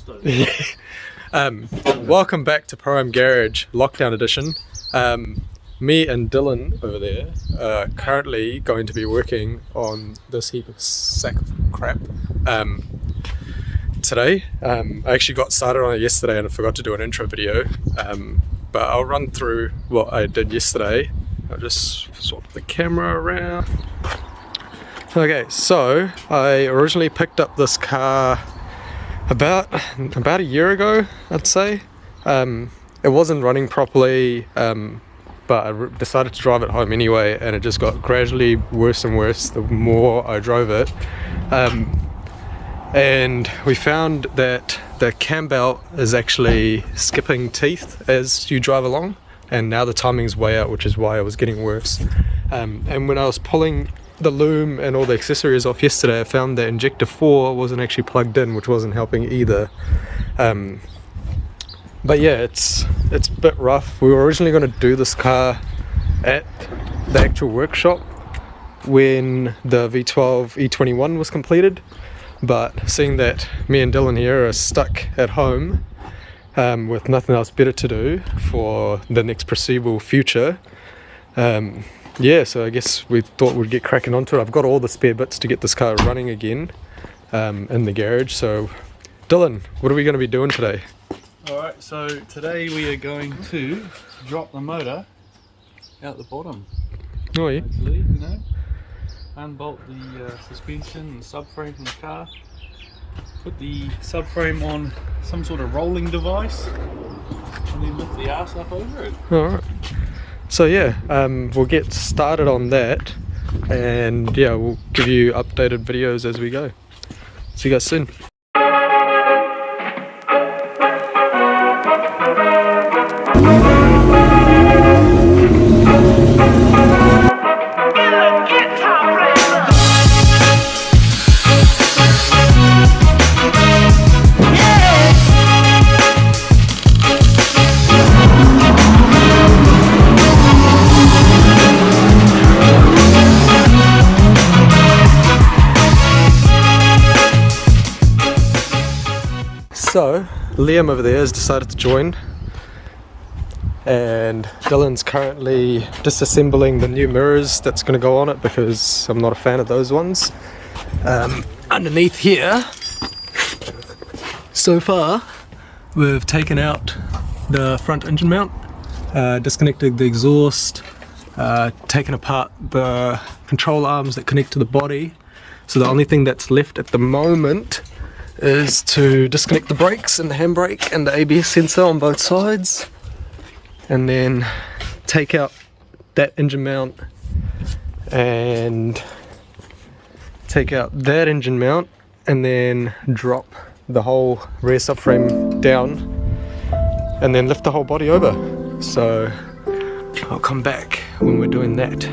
stove. Welcome back to ProAm-Garage Lockdown Edition. Me and Dylan over there are currently going to be working on this heap of sack of crap today. I actually got started on it yesterday and I forgot to do an intro video, but I'll run through what I did yesterday. I'll just swap the camera around. Okay, so I originally picked up this car about a year ago, I'd say. It wasn't running properly, but I decided to drive it home anyway, and it just got gradually worse and worse the more I drove it. And we found that the cam belt is actually skipping teeth as you drive along, and now the timing's way out, which is why it was getting worse. And when I was pulling the loom and all the accessories off yesterday, I found that injector 4 wasn't actually plugged in, which wasn't helping either. But yeah, it's a bit rough. We were originally going to do this car at the actual workshop when the V12 E21 was completed, but seeing that me and Dylan here are stuck at home with nothing else better to do for the next foreseeable future, yeah, so I guess we thought we'd get cracking onto it. I've got all the spare bits to get this car running again in the garage. So Dylan, what are we going to be doing today? Alright, so today we are going to drop the motor out the bottom. Oh yeah. Hopefully, you know, unbolt the suspension and subframe from the car, put the subframe on some sort of rolling device, and then lift the arse up over it. Alright. So yeah, we'll get started on that, and yeah, we'll give you updated videos as we go. See you guys soon. So, Liam over there has decided to join, and Dylan's currently disassembling the new mirrors that's going to go on it because I'm not a fan of those ones. Underneath here, so far, we've taken out the front engine mount, disconnected the exhaust, taken apart the control arms that connect to the body. So the only thing that's left at the moment is to disconnect the brakes and the handbrake and the ABS sensor on both sides, and then take out that engine mount and take out that engine mount, and then drop the whole rear subframe down and then lift the whole body over. So I'll come back when we're doing that.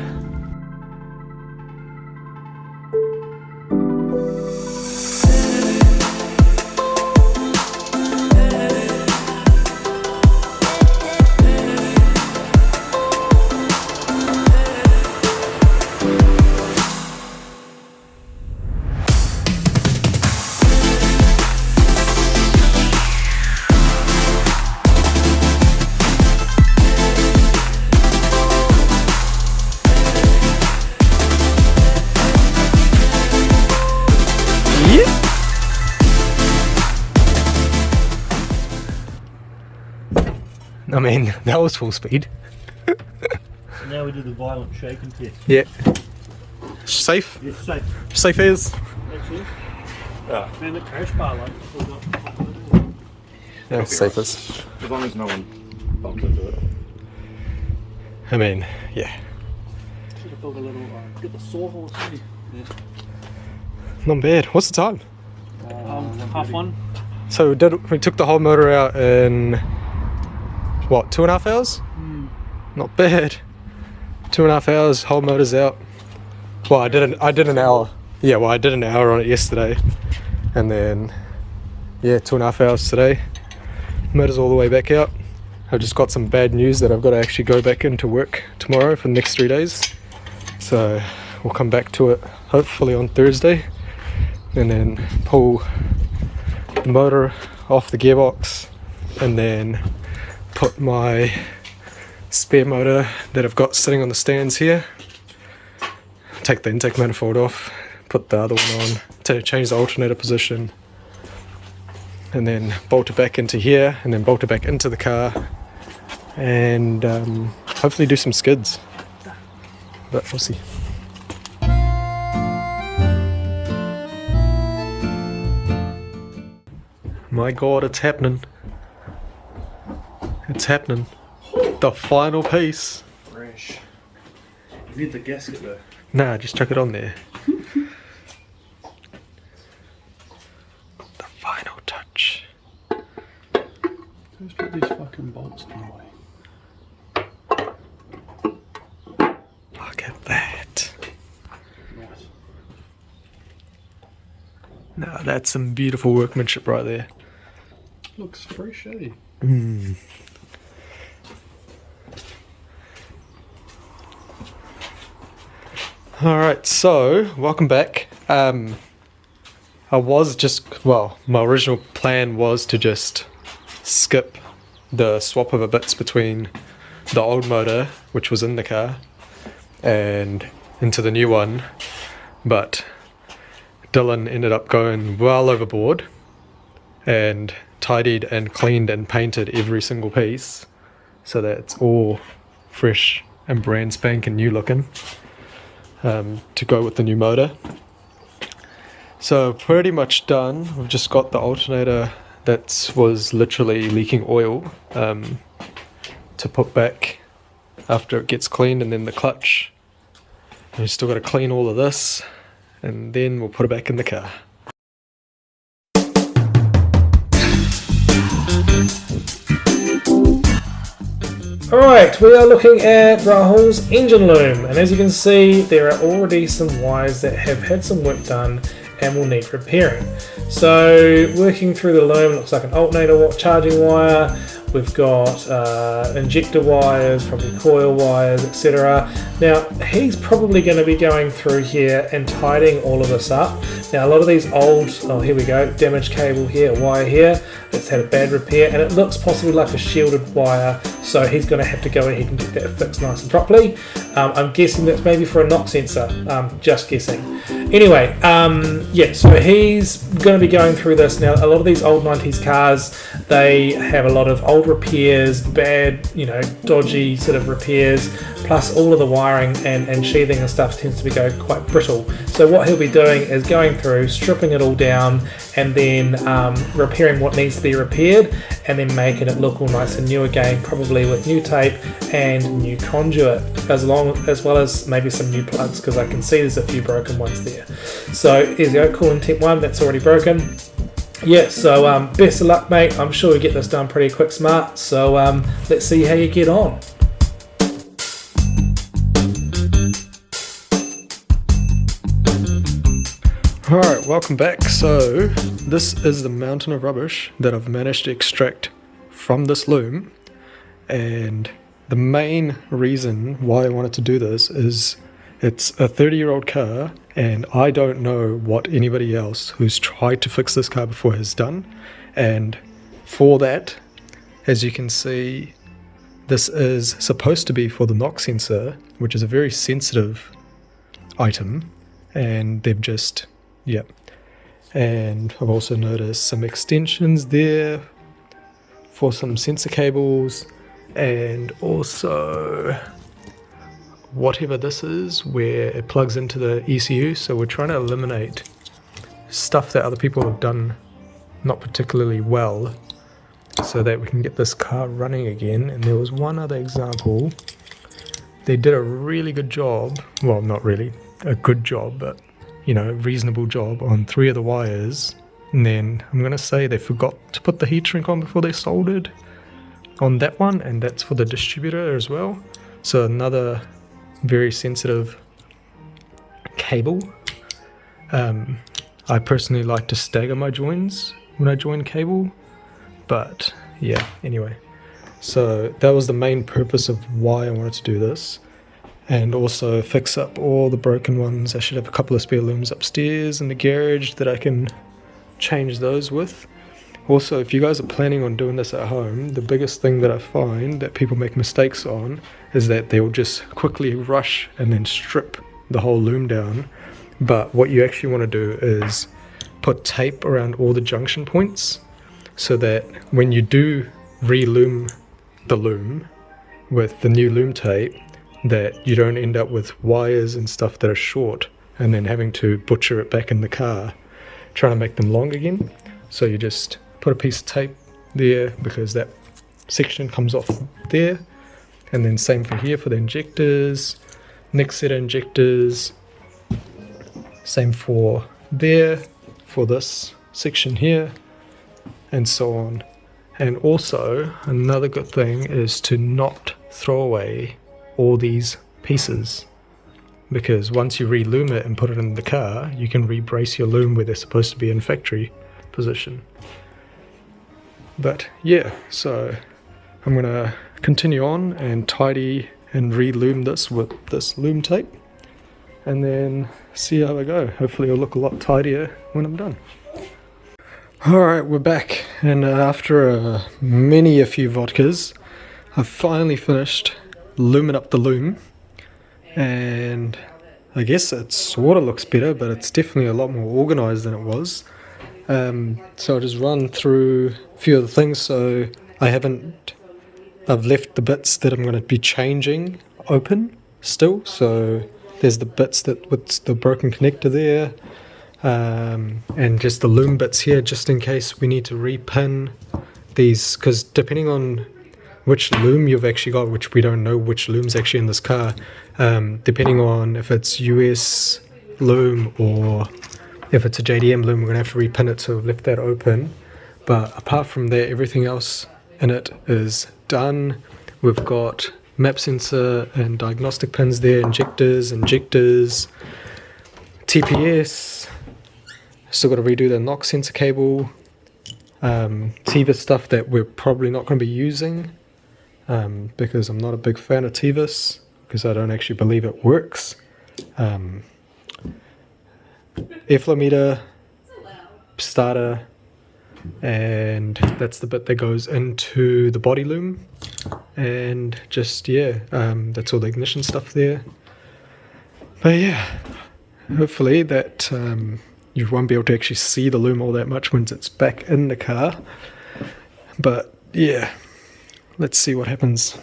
I mean, that was full speed. So now we do the violent shaking test. Yeah. Safe? Yes, safe. Safe as? Actually. Yeah. And the crash bar light. Yeah, safe as. As long as no one bumps into it. I mean, yeah. Should have built a little, get the sawhorse ready. Yeah. Not bad. What's the time? 1:30. So we took the whole motor out in, what, 2.5 hours? Not bad. 2.5 hours, whole motor's out. Well, I did an hour. Yeah, well, I did an hour on it yesterday, and then yeah, 2.5 hours today. Motor's all the way back out. I've just got some bad news that I've got to actually go back into work tomorrow for the next 3 days. So we'll come back to it hopefully on Thursday, and then pull the motor off the gearbox, and then put my spare motor that I've got sitting on the stands here, take the intake manifold off, put the other one on to change the alternator position, and then bolt it back into here, and then bolt it back into the car, and hopefully do some skids, but we'll see. My god, it's happening. It's happening. The final piece. Fresh. You need the gasket though. Nah, just chuck it on there. The final touch. Who's put these fucking bolts in the way? Look at that. Nice. Now that's some beautiful workmanship right there. Looks fresh, eh? Alright, so welcome back. My original plan was to just skip the swap over bits between the old motor, which was in the car, and into the new one, but Dylan ended up going well overboard and tidied and cleaned and painted every single piece so that it's all fresh and brand spanking new looking, to go with the new motor. So pretty much done. We've just got the alternator that was literally leaking oil to put back after it gets cleaned, and then the clutch. And we've still got to clean all of this, and then we'll put it back in the car. Alright, we are looking at Rahul's engine loom, and as you can see there are already some wires that have had some work done and will need repairing. So working through the loom, looks like an alternator charging wire, we've got injector wires, probably coil wires, etc. Now he's probably going to be going through here and tidying all of this up. Now a lot of these old, oh here we go, damaged cable here, a wire here, it's had a bad repair, and it looks possibly like a shielded wire, so he's going to have to go ahead and get that fixed nice and properly. I'm guessing that's maybe for a knock sensor, just guessing. Anyway, yeah, so he's going to be going through this. Now a lot of these old 90s cars, they have a lot of old repairs, bad, dodgy sort of repairs, plus all of the wiring and sheathing and stuff tends to be quite brittle. So what he'll be doing is going through, stripping it all down, and then repairing what needs to be repaired, and then making it look all nice and new again, probably with new tape and new conduit, as well as maybe some new plugs, because I can see there's a few broken ones there. So here's the cooling temp one that's already broken. Yeah, so best of luck, mate. I'm sure you get this done pretty quick, smart. So let's see how you get on. Alright, welcome back. So this is the mountain of rubbish that I've managed to extract from this loom, and the main reason why I wanted to do this is it's a 30-year-old car, and I don't know what anybody else who's tried to fix this car before has done. And for that, as you can see, this is supposed to be for the knock sensor, which is a very sensitive item, and they've just, yep. And I've also noticed some extensions there for some sensor cables, and also whatever this is where it plugs into the ECU. So we're trying to eliminate stuff that other people have done not particularly well so that we can get this car running again. And there was one other example. They did a really good job, well, not really a good job, but reasonable job on 3 of the wires, and then I'm going to say they forgot to put the heat shrink on before they soldered on that one, and that's for the distributor as well. So another very sensitive cable. I personally like to stagger my joins when I join cable, but yeah, anyway. So that was the main purpose of why I wanted to do this, and also fix up all the broken ones. I should have a couple of spare looms upstairs in the garage that I can change those with. Also, if you guys are planning on doing this at home, the biggest thing that I find that people make mistakes on is that they'll just quickly rush and then strip the whole loom down. But what you actually want to do is put tape around all the junction points so that when you do re-loom the loom with the new loom tape, that you don't end up with wires and stuff that are short and then having to butcher it back in the car trying to make them long again. So you just put a piece of tape there because that section comes off there, and then same for here for the injectors, next set of injectors, same for there for this section here, and so on. And also another good thing is to not throw away all these pieces, because once you re-loom it and put it in the car, you can re-brace your loom where they're supposed to be in factory position. But yeah, so I'm gonna continue on and tidy and re-loom this with this loom tape, and then see how I go. Hopefully it'll look a lot tidier when I'm done. Alright, we're back, and after a few vodkas, I've finally finished looming up the loom, and I guess it sort of looks better, but it's definitely a lot more organized than it was. So I'll just run through a few of the things. So I've left the bits that I'm going to be changing open still. So there's the bits that with the broken connector there, and just the loom bits here, just in case we need to repin these, because depending on which loom you've actually got, which we don't know which loom's actually in this car, depending on if it's US loom or if it's a JDM loom, we're going to have to repin it, so we've left that open. But apart from that, everything else in it is done. We've got map sensor and diagnostic pins there, injectors, TPS. Still got to redo the knock sensor cable. TVIS stuff that we're probably not going to be using, because I'm not a big fan of TVIS, because I don't actually believe it works. Airflow meter, starter, and that's the bit that goes into the body loom, and just that's all the ignition stuff there. But yeah, hopefully that you won't be able to actually see the loom all that much once it's back in the car, but yeah, let's see what happens.